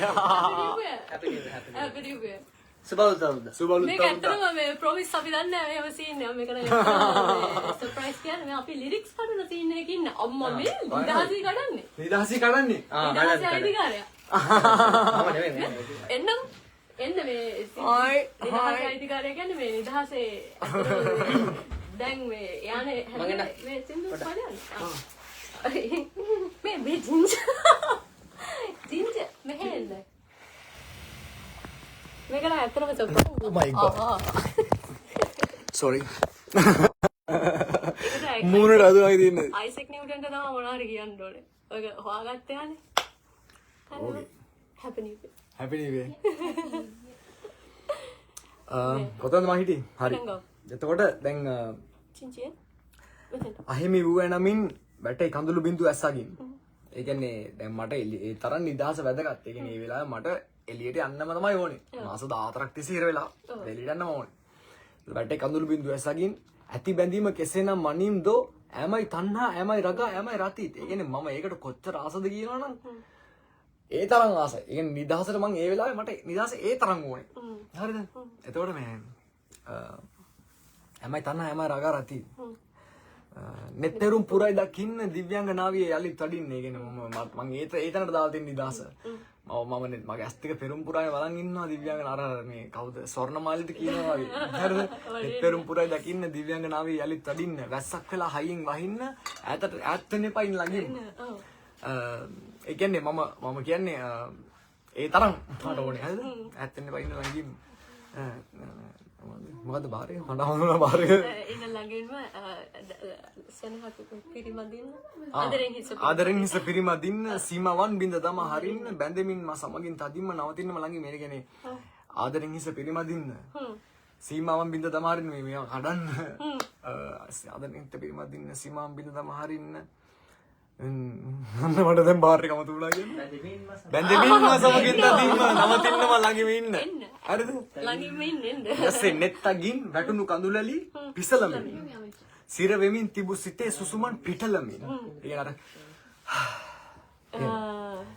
හැපි නිව් ඉයර් සුබලුත් මේක ඇත්තටම මේ ප්‍රොමිස් අපි දන්නේ නැහැ එහෙම සීන් එක මේක නම් සර්ප්‍රයිස් කියන්නේ මේ අපි ලිරික්ස් කඩන සීන් එකක ඉන්න අම්මා මේ නිදහසී කඩන්නේ නිදහසී කඩන්නේ නිදහසී අයිතිකාරයා මම නෙවෙයි එන්න මේ නිදහසී අයිතිකාරයා කියන්නේ මේ නිදහසේ දැන් මේ යන්නේ මේ සින්දු පදයන් මේ ජින්ජර් මෙහෙන්න මේක නම් ඇත්තටම surprise Oh my god. Sorry. මූණට අදුවයි තියන්නේ. අයිසෙක් නිව්ටන්ට තමයි මොනවා හරි කියන්න ඕනේ. ඔයක හොයාගත්ත යන්නේ. Okay. Happy New Year. Happy New Year. කොතනද මම හිටියේ? හරි. එතකොට දැන් චින්චිය. මෙතන. අහිමි වූ නමින් වැටේ කඳුළු බින්දුව ඇස්සගින්. ඒ කියන්නේ දැන් මට ඒ තරම් නිදහස වැදගත්. ඒ කියන්නේ මේ වෙලාවේ මට එළියට යන්නම තමයි ඕනේ. මාස 14ක් තිස්සේ ඉර වෙලා එළියට යන්නම ඕනේ. වැටේ කඳුළු බින්දුව ඇසගින් ඇති බැඳීම කෙසේනම් මනින්දෝ ඇමයි තණ්හා ඇමයි රගා ඇමයි රතිත්. ඒ කියන්නේ මම ඒකට කොච්චර ආසද කියනවනම් ඒ තරම් ආසයි. ඒ කියන්නේ නිදහසට මම ඒ වෙලාවේ මට නිදහස ඒ තරම් ඕනේ. හරිද? එතකොට මේ ඇමයි තණ්හා ඇමයි රගා රතිත්. නෙත්තරුම් පුරයි දකින්න දිව්‍යංගනාවිය යලිත් වඩින්න. ඒ කියන්නේ මම ඒ තැනට දාලා තියෙන නිදහස. මම මගේ ඇස් ටික පෙරම් පුරානේ බලන් ඉන්නවා දිව්‍යාංගන අර මේ කවුද ස්වර්ණමාලිට කියනවා වගේ හරිද පෙරම් පුරයි දකින්න දිව්‍යාංගනාවේ යලිත් වඩින්න වැස්සක් වෙලා හයියෙන් වහින්න ඈත වෙන්න එපා ඉන්න ළඟින් ඒ කියන්නේ මම කියන්නේ ඒ තරම් මට ඕනේ හරිද ඈත වෙන්න එපා ඉන්න ළඟින් මොකද්ද බාරේ හඬවනවා බාරේ ඉන්න ළඟින්ම සෙනහක පිරිමදින්න ආදරෙන් හිස පිරිමදින්න සීමාවන් බින්ද දම හරින්න බැඳෙමින් මා සමගින් තදින්ම නවතින්නම ළඟින් මේ කියන්නේ ආදරෙන් හිස පිරිමදින්න සීමාවන් බින්ද දම හරින්න මේ කඩන්න ආදරෙන් හිස පිරිමදින්න සීමාවන් බින්ද දම හරින්න මට දැන් බාර් එකම තුලා කියන්නේ බැඳෙමින් මා සමගින් තදින්ම නවතින්නම ළඟින් ඉන්න හරිද ළඟින්ම ඉන්න ඇසේ නෙත්තගින් වැටුණු කඳුලලි පිසලමින් සිර වෙමින් තිබු සිතේ සුසුමන් පිටලමින් ඒ අර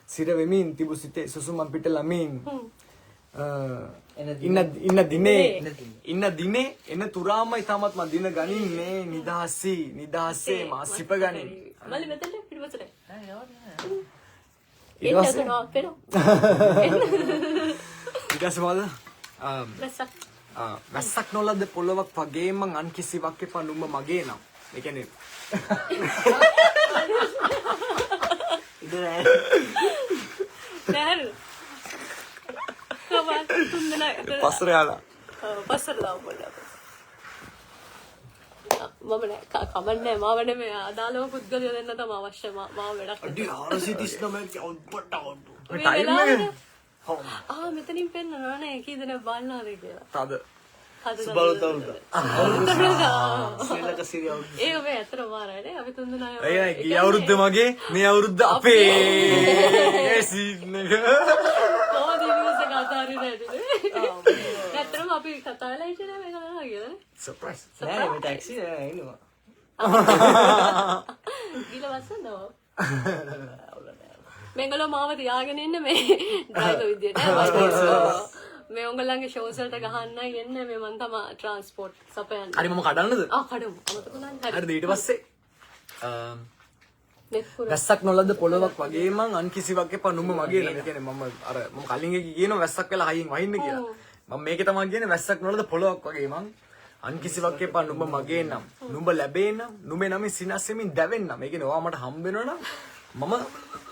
සිර වෙමින් තිබු සිතේ සුසුමන් පිටලමින් ඉන්න දිනේ එන තුරාමයි තමත් මම දින ගනින්නේ නිදහසේ මා සිප ගනින් මල්ලි මෙතන පිටවසට ඊට පස්සේ වැස්සක් නොලද පොළොවක් වගේ මං අන් කිසිවක් එපා නුඹ මගේ නම් ඒ කියන්නේ නෑ කවල් තුන්දෙනා පස්සර යාලා පස්සර දාමු බලන්න මම නෑ කමන්නේ මාව නෙමෙයි අදාළව පුද්ගලයෝ දෙන්න තමයි අවශ්‍ය මාව වැඩක් අඩි 439 අවුට්පුට් මෙතනින් පෙන්නනවා නේ කී දෙනෙක් බලනවාද කියලා තද ඒ ඔබේ ඇතර මාරනේ අපි තුන්දෙනා ගිය අවුරුද්ද මගේ මේ අවුරුද්ද අපේ කොහොමද ඉංග්‍රීසි කතා හරිනේ ඇත්තටම අපි කතා වෙලා ඉන්නේ මේක නෑ කියලා සර්ප්‍රයිස් නෑ මේ ටැක්සි එනවා ගිල වසනෝ මෙංගලෝ මාව තියාගෙන ඉන්න මේ ඩ්‍රයිවර් විදියට මේ උංගලන්ගේ ෂෝස් වලට ගහන්නයි එන්නේ මේ මන් තමයි ට්‍රාන්ස්පෝර්ට් සපයන්නේ හරි මම කඩන්නද කඩමු අමතක නෑ හරිද ඊට පස්සේ නෙත්පුර වැස්සක් නොලද පොළොවක් වගේ මං අන් කිසිවක් එපා නුඹ මගේ නම කියන්නේ මම අර මම කලින් එක කියනවා වැස්සක් වෙලා හයියෙන් වහින්න කියලා මම මේකේ තමයි කියන්නේ වැස්සක් නොලද පොළොවක් වගේ මං අන් කිසිවක් එපා නුඹ මගේ නම් නුඹ ලැබේ නම් නුඹේ නම සිනස්සෙමින් දැවෙන්නම් ඒ කියන්නේ ඔයා මට හම්බ වෙනවා නම් මම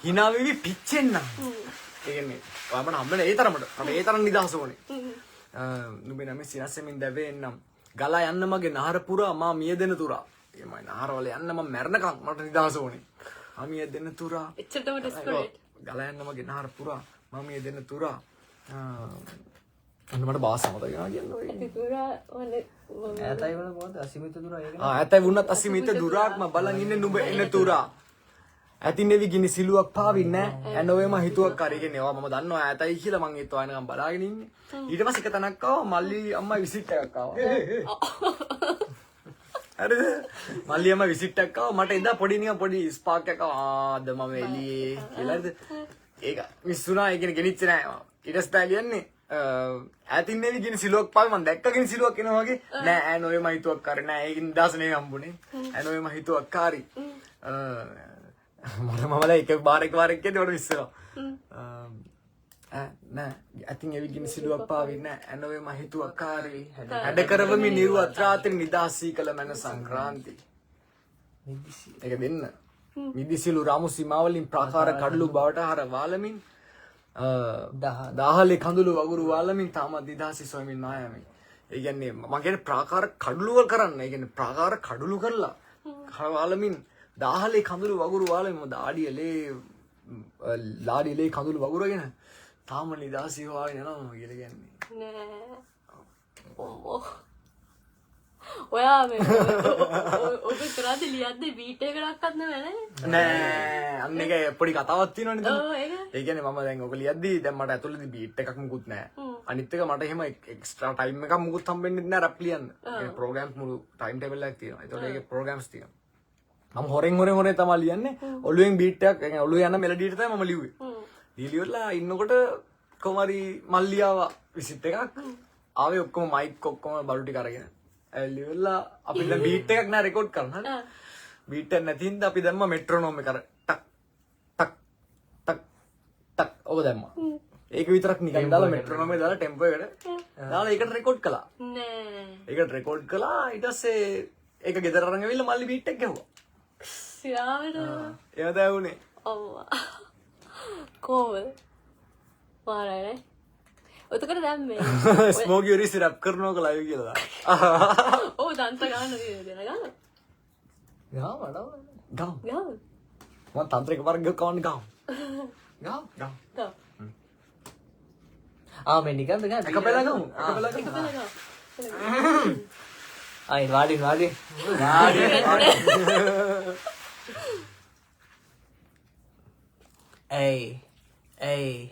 hina වෙවි පිච්චෙන්නම් ඒ කියන්නේ ඔයා මට හම්බ වෙන ඒ තරමට මට ඒ තරම් නිදහස ඕනේ නුඹේ නම සිනස්සෙමින් දැවෙන්නම් ගලා යන්න මගේ නහර පුරා මා මිය දෙන තුරා එමයි නහරවල යන්න මම මැරෙනකම් මට නිදහස ඕනේ අමිය දෙන තුරා එච්චරටම ඩෙස්පරේට් ගලා යන්න මගේ නහර පුරා මම මිය දෙන තුරා අන්න මට බාස් මතක කියන්න ඔය තුරා ඔන්නේ ඈතයි වල මොකද අසීමිත දුර ඒක ඇතයි වුණත් අසීමිත දුරක්ම බලන් ඉන්නේ නුඹ එන තුරා ඇතිනෙවි ගිනි සිලුවක් පාවින්නේ ඇනෝවේම හිතුවක් කරගෙන ඒවා මම දන්නවා ඈතයි කියලා මං ඒත් වයනකම් බලාගෙන ඉන්නේ ඊට පස්සේ එක තැනක් ආවා මල්ලි අම්මා විසිට් එකක් ආවා හරිද මල්ලි අම්මා විසිට් එකක් ආවා මට එදා පොඩි නිකන් පොඩි ස්පාක් එකක් ආවා අද මම එළියේ කියලා හරිද ඒක මිස්සුනා ඒ කියන්නේ ගෙනිච්ච නෑ ඊට පස්සේ ලියන්නේ ඇතිනෙවි ගිනි සිලුවක් පාවි මං දැක්ක ගිනි සිලුවක් එනවා වගේ නෑ ඇනෝවේම හිතුවක් කරේ නෑ ඒකින් දාස නේ හම්බුනේ ඇනෝවේම හිතුවක් කාරි මමලා එක බාරක් කියන්නේ මට විශ්සනවා නෑ ඇතින් එවි ගිනි සිලුවක් පාවින්නේ නෑ ඇනෝවේ මම හිතුවක් කාරේ හැඩ කරවමි නිරුවත් රාත්‍රී නිදාසී කළ මන සංක්‍රාන්ති ඒක දෙන්න මිදිසිලු රාමු සීමාවලින් ප්‍රාකාර කඩලු බවට හර වාලමින් දාහලේ කඳුළු වගුරු වාලමින් තාමත් නිදාසී සොයමින් මායමින් ඒ කියන්නේ මම කියන්නේ ප්‍රාකාර කඩලු වල කරන්න ඒ කියන්නේ ප්‍රාකාර කඩලු කරලා වාලමින් දාහලේ කඳුළු වගුරු වාලේ මම දාඩියලේ ලාඩියලේ කඳුළු වගුරගෙන තාම නිදාසී වාගෙන යනවා කියලා කියන්නේ නෑ ඔයා මේ ඔබ කරාද ලියද්දී බීට් එකකටවත් නෑ නෑ අන්න එක පොඩි කතාවක් තියෙනවනේ දැන් ඔව් ඒක ඒ කියන්නේ මම දැන් ඔක ලියද්දී දැන් මට ඇතුළේදී බීට් එකක් මුකුත් නෑ අනිත් එක මට එහෙම එක්ස්ට්‍රා ටයිම් එකක් මුකුත් හම්බෙන්නේ නැහැ රැප් ලියන්න ඒ ප්‍රෝග්‍රෑම්ස් මුළු ටයිම් ටේබල් එකක් තියෙනවා ඒතකොට ඒකේ ප්‍රෝග්‍රෑම්ස් තියෙනවා මම හොරෙන් තමයි ලියන්නේ ඔළුවෙන් බීට් එකක් يعني ඔළුවේ යන මෙලඩියට තමයි මම ලිව්වේ ලියලිවලා ඉන්නකොට කොමාරි මල්ලියාව විසිට් එකක් ආවේ ඔක්කොම මයික් ඔක්කොම බලු ටික අරගෙන ඇලිවලා අපි දැන් බීට් එකක් නෑ රෙකෝඩ් කරන්න හරි බීට් එක නැති හින්දා අපි දැම්මා මෙට්‍රොනෝම් එක අර ටක් ටක් ටක් ටක් ඔබ දැම්මා ඒක විතරක් නිකන් දාලා මෙට්‍රොනෝම් එක දාලා ටෙම්පෝ එකට දාලා ඒකට රෙකෝඩ් කළා නෑ ඒකට රෙකෝඩ් කළා ඊට පස්සේ ඒක ගෙදර අරන් ඇවිල්ලා මල්ලි බීට් එක ගැහුවා සිරාවට එහෙම තමයි වුනේ ඔව් කොහොමද පාරයි ඔතකොට දැන් මේ ස්මෝකි ඔරිස් රැප් කරනවා කියලා ලයිව් කියලා ඔව් දන්ත ගන්න දෙන ගන්න ගාව වඩා ගාම් ගාව මම තන්ත්‍රික වර්ග කවන්න ගාම් ගාව ගාම් ගාව මේ නිකන්ද ගා එක පෙළ ගමු එක පෙළ එක ගමු පෙළ ගාව වාඩි ඇයි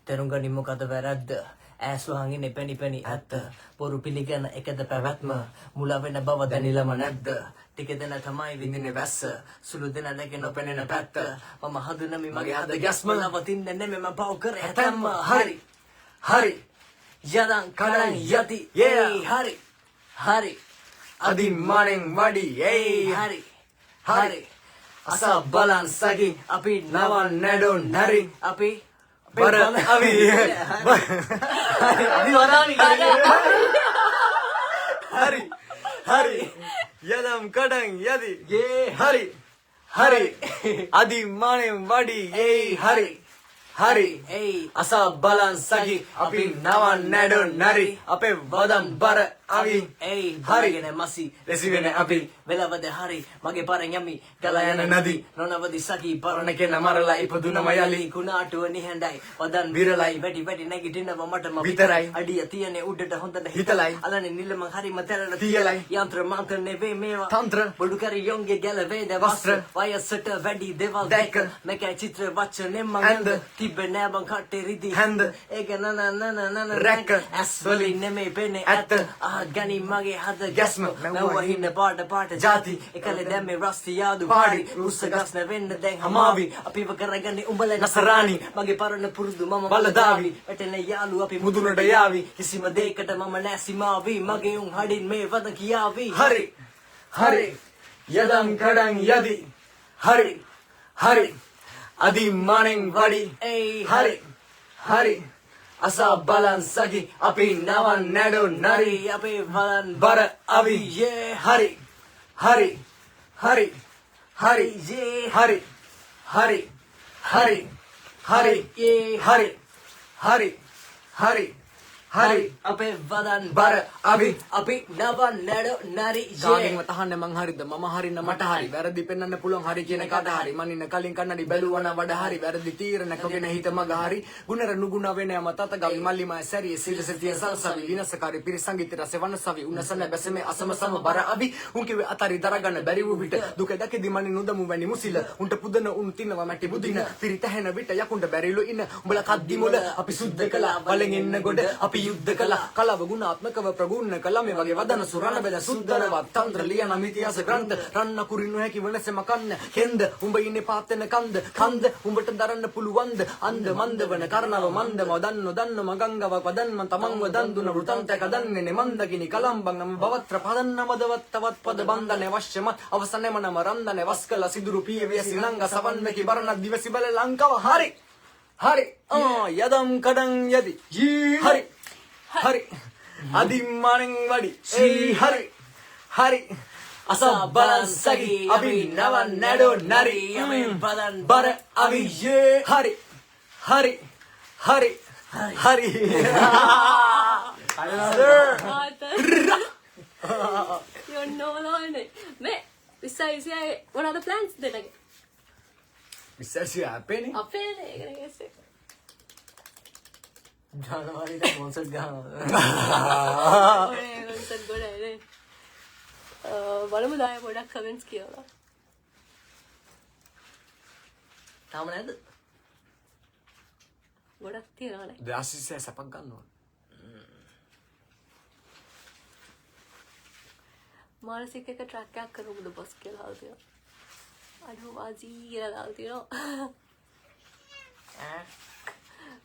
තරුංගනි මොකද වැරද්ද ඇස් වහගෙන එපැණි ඇත්ත පොරු පිළිගන්න එකද පැවැත්ම මුල වෙන බව දැනිලම නැද්ද ටික දෙන තමයි විඳින්නේ වැස්ස සුළු දෙන නැගෙන නොපෙනෙන පැත්ත මම හඳුනමි මගේ හද ගැස්ම නවතින්නේ නෙමෙයි මම පව කර ඇතම්ම හරි යදන් කඩන් යති හරි අදින් මනෙන් වඩි හරි අස බලන් සගින් අපි නවන් නැඩොන් හරි අපි බර අවි අපි වදානි හරි යදම් කඩන් යදි හරි අදි මනෙන් වඩි හරි අස බලන් සගින් අපි නවන් නැඩොන් හරි අපේ වදම් බර අවි Hey, Hari. Baragene Masi, Resivene api. Velavade Hari, Mage Paranyami, Galayana nadi. Nonavadi Saki, Paranake namarala ipuduna mayali. Kunatu and Nihandai, Wadan Viralai. Very, very negative of Matama, Vitarai. Adia Tiane Udda Honda Hitalai. Alan Nilam Hari Matera, Tialai. Yantra Mountain Neve Meva, Tantra. Budukari Yonge Galave, the Vastra. Vaya Sutta Vedi, Deval Deka. Meka Chitra Vacha And. Nemang, Tibe Naban Karte Ridi, Hand. Eganana Nana Reka. Aswali Neme Pene At. Gani Mage had the Gasma. Nawahina Barda Parta Jati, Ekale Deme Rusty Yadu Party, Usagas Navenda Deng Hamavi, Apiva Karagani Umbala Nasarani. Mage Parana Purdu Mama Baladavi. Etene Yalu Api Muduna Dayavi. Isima Dekata Mama Nasi Mavi, Mage Hadin Me Vadankiavi, Hari. Hari. Yadam kadang yadi. Hari. Hari. Adi maning vadi. Hey, Hari. Hari. Asa balan sagi. Api nawan nado nari. Api Valan Bara avi. Yeah, Hari. Hari. Hari. Hari. Yeah, Hari. Hari. Hari. Hari. Yeah, Hari. Hari. Hari. Hari. Api Valan Bara avi. Api Nava Nado Nari, කාගෙන්ම තහන්න මං හරිද මම හරින්න මට හරි වැරදි පෙන්වන්න පුළුවන් හරි කියන කාට හරි මනින්න කලින් කන්නඩි බැලුවන වඩ හරි වැරදි තීරණ කොගෙන හිත මග හරි ගුණර නුගුණ වෙන යම තතගවි මල්ලිම සැරිය සිරසතිය සල්සවි විනසකාරී පිරිසංගීත රස වනසවි උන්නසන බැසමේ අසම සම බර අබි උන් කිව්වේ අතරි දරගන්න බැරි වූ විට දුක දැකෙදි මනි නුදමු වැනි මුසිල උන්ට පුදන උන් තිනවා මැටි බුදින පිරිතැහෙන විට යකුන්ට බැරිලු ඉන්න උඹලා කද්දි මොල අපි සුද්ධ කළා වලෙන් එන්න ගොඩ අපි යුද්ධ කළා කලව ගුණාත්මකව ප්‍රගුණ කළා මේ වගේ වදන සුරණ බෙද සුද්ධරවත් තන්ත්‍ර ලියන මිතිහාස ග්‍රන්ථ රන්න කුරිනු හැකි වෙනසෙම කන්න කෙන්ද උඹ ඉන්නේ පාත් වෙන කන්ද උඹට දරන්න පුළුවන්ද අන්ද මන්ද වන කරනව මන්දම දන්න මගංගව පදන්ම තමන්ව දන් දුන වෘතන්තක දන්නේ නෙමන්දකිනි කලම්බන් නම බවත්‍ර පදන්නමදවත් තවත් පද බන්ධන අවශ්‍යමත් අවසනෙම නම රන්දන වස්කල සිදුරු පියවිය සිනංග සවන්මකි බරණ දිවසි බල ලංකාව හරි හරි යදම් කඩන් යදි හරි හරි අදිම්මානෙන් වඩි හරි හරි asa balan sagi abi nawan nado nari Api Valan bara abi ye hari hari hari hari You're no longer. Me, besides, what are the plans then? Bisasi apeni Up here, January concert ගහනවා. බලමු දාය පොඩක් comments කියලා. තාම නැද්ද? ගොඩක් තියෙනවානේ. දසිසේ සපක් ගන්න ඕන මානසික එක ට්‍රැක් එකක් කරමුද බොස් කියලා දාලා තියෙනවා. අඩෝ වාජී කියලා දාලා තියෙනවා.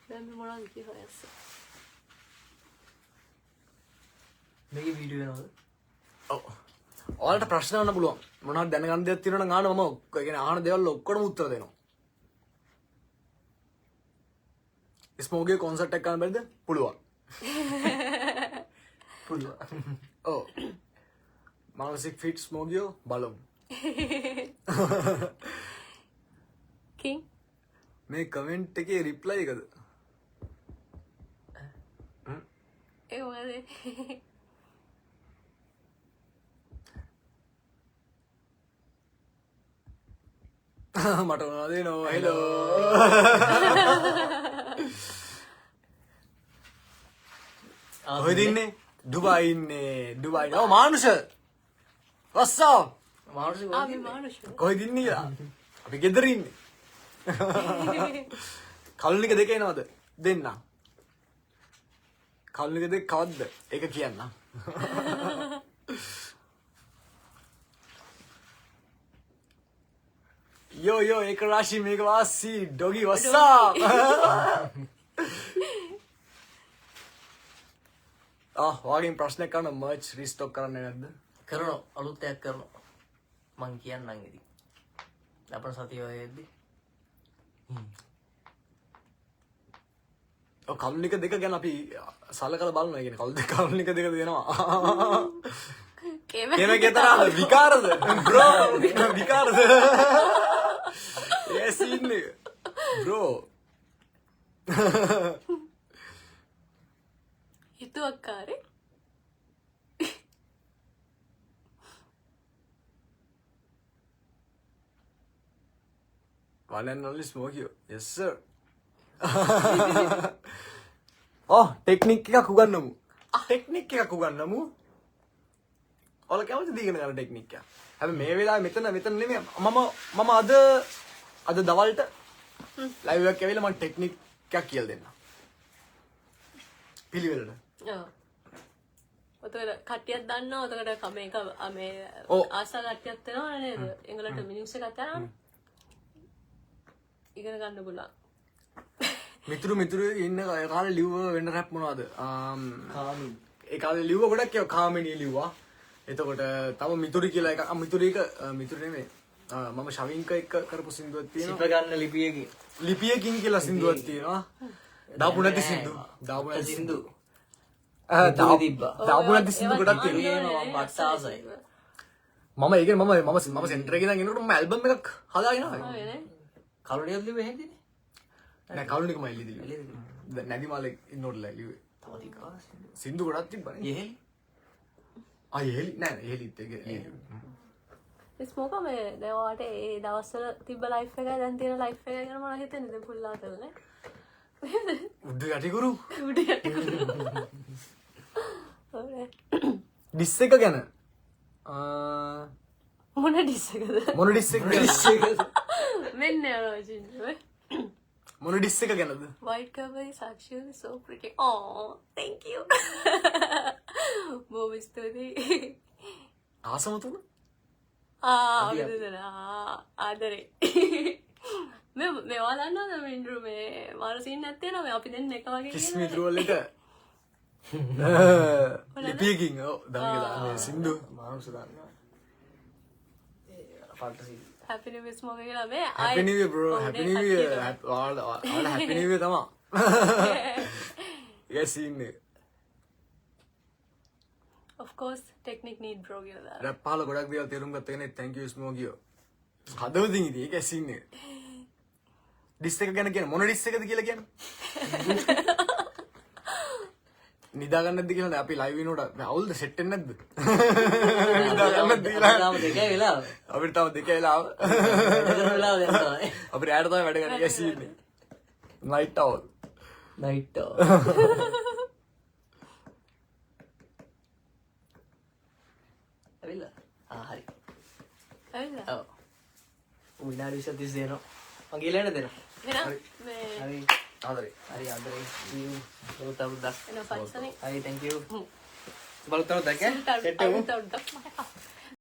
දැන් මේ මොනවද කියලා ඇස්ස. මේකේ වීඩියෝ වෙනවද? ඔව් ඔයාලට ප්‍රශ්න අහන්න පුළුවන් මොනවද දැනගන්න දෙයක් තියෙනවා නම් අහන්න මම ඒ කියන්නේ අහන දේවල් ඔක්කොම උත්තර දෙනවා ස්මෝගේ කොන්සර්ට් එකක් ගන්න බැරිද පුළුවන් පුළුවන්. ඔව් මානසික ෆිට් ස්මෝගියෝ බලමු කිං මේ කමෙන්ට් එකේ රිප්ලයි එකද ඒ වගේ මට මොනවද දෙනෝ හෙලෝ කොහෙද ඉන්නේ දුබයි ඉන්නේ දුබයි ඔව් මානුෂ what's up මානසික ආවි මානුෂ කොහෙද ඉන්නේ කියලා අපි ගෙදර ඉන්නේ කල්නික දෙක එනවද දෙන්න කල්නික දෙක කවද්ද ඒක කියන්න යෝ ඒක රාශි මේක වාසි ඩොගි what's up වගේ ප්‍රශ්නයක් කරන මර්ච් රීස්ටොක් කරන්නේ නැද්ද කරනවා අලුත් දෙයක් කරනවා මං කියන්නම් ඉතින් අපේ සතිය වයේදී ඔව් කල්නික දෙක ගැන අපි සලකලා බලනවා. ඒ කියන්නේ කල්නික දෙක දෙනවා. කේම කෙන ගෙතරාද විකාරද බ්‍රෝ විකාරද ඒ සීන් එක බ්‍රෝ හිතුවක්කාරේ One and only Smokey. Yes sir. Oh, technique එකක් උගන්වමු. ටෙක්නික් එකක් උගන්වමු. ඔයාලා කැමතිද ඉගෙන ගන්න ටෙක්නික් එක? හැබැයි මේ වෙලාවේ මෙතන නෙමෙයි මම අද දවල්ට ලයිව් එකක් ඇවිල්ලා මම ටෙක්නික් එකක් කියලා දෙන්නම්. පිළිවෙලට. ඔව්. ඔතන කට්ටියක් දන්නවා. ඔතකට මේක මේ ඔව්. ආසා කට්ටියක් වෙනවා නේද? එංගලන්ට මිනිස්සු එකක් යනවා. ඉගෙන ගන්න පුළුවන්. මිතුරු ඉන්න කාලේ ලිව්ව වෙන රැප් මොනවද? කාමින්. ඒ කාලේ ලිව්ව ගොඩක් ඒවා කාමිනී ලිව්වා. එතකොට තව මිතුරු කියලා එකක් මිතුරු නෙමෙයි. මම ශවින්ක එක්ක කරපු සින්දුවක් තියෙනවා. සිප ගන්න ලිපියකින්. ලිපියකින් කියලා සින්දුවක් තියෙනවා. දාපු නැති සින්දු. සින්දු. දාපු නැති සින්දු ගොඩක් තියෙනවා. මම බට්සාසයි. මම ඒක මම සෙන්ටර් එකේ ඉඳන් එනකොට මම ඇල්බම් එකක් හදාගෙන ආවා. කලුණියක් ලිව්වේ එහෙදිනේ. නෑ කවුරුනිකමයි ලියලා. නැදි මාලේ ඉන්නෝට ලිව්වේ. තව ටිකක් සින්දු ගොඩක් තිබ්බනේ. යෙහෙලි. යෙහෙලි නෑ යෙහෙලිත් එක ස්මෝක මේ දැන් ඒ දවස්වල තිබ්බ ලයිෆ් එකයි දැන් තියෙන ලයිෆ් එකයි ගැන මොනවද හිතන්නේ දැන් පුල්ලා කරලා උඩ යටිකුරු උඩ යටිකුරු ඩිස් එක ගැන මොන ඩිස් එකද මොන ඩිස් එක මෙන්න යනවා චින්ටු මොන ඩිස් එක ගැනද white cover is actually so pretty oh thank you බොහොම ස්තුතියි ආසම තුන ආදරේ මේවා දන්නවද මින්ඩරු මේ මාරසින් නැත්තේ නම අපි දෙන්න එක වගේ කිස්මිතුරුවලට ලිපියකින් දන්න සිින්දු මානුස දන්න Happy New Year smoke කියලා මේ Happy New Year bro Happy New Year ඔයාලට Happy New Year තමා ඒක සීන් එක of course technique need bro කියලා රැප් පහල ගොඩක් දේවල් තේරුම් ගත්ත කෙනෙක් thank you ස්මෝකියෝ හදවතින් ඉතින් ඒක සීන් එක ඩිස් එක ගැන කියන මොන ඩිස් එකද කියලා කියන්නේ නිදා ගන්න නැද්ද කියලා අපි ලයිව් වෙනකොට අවුල්ද සෙට් වෙන්නේ නැද්ද නිදා ගන්න නැද්ද කියලා තාම දෙකයි වෙලාව. අපිට තව දෙකයි වෙලාව වෙලාව දැන් තමයි. අපිට ඈට තමයි වැඩ කරන්නේ ඒක සීන් එක නයිට් අවුල් නයිට් ඇවිල්ලා. හරි. ඇවිල්ලා ඔව්. විනාඩි 20 30 දෙනවා. මං ගිහලා එන්න දෙනවා. එහෙනම් මේ හරි. ආදරේ හරි අන්දරේ. see you. බලුතා බුද්දා. එන පස්සනේ හරි thank you. බලුතා දැක්කේ? සෙට් එක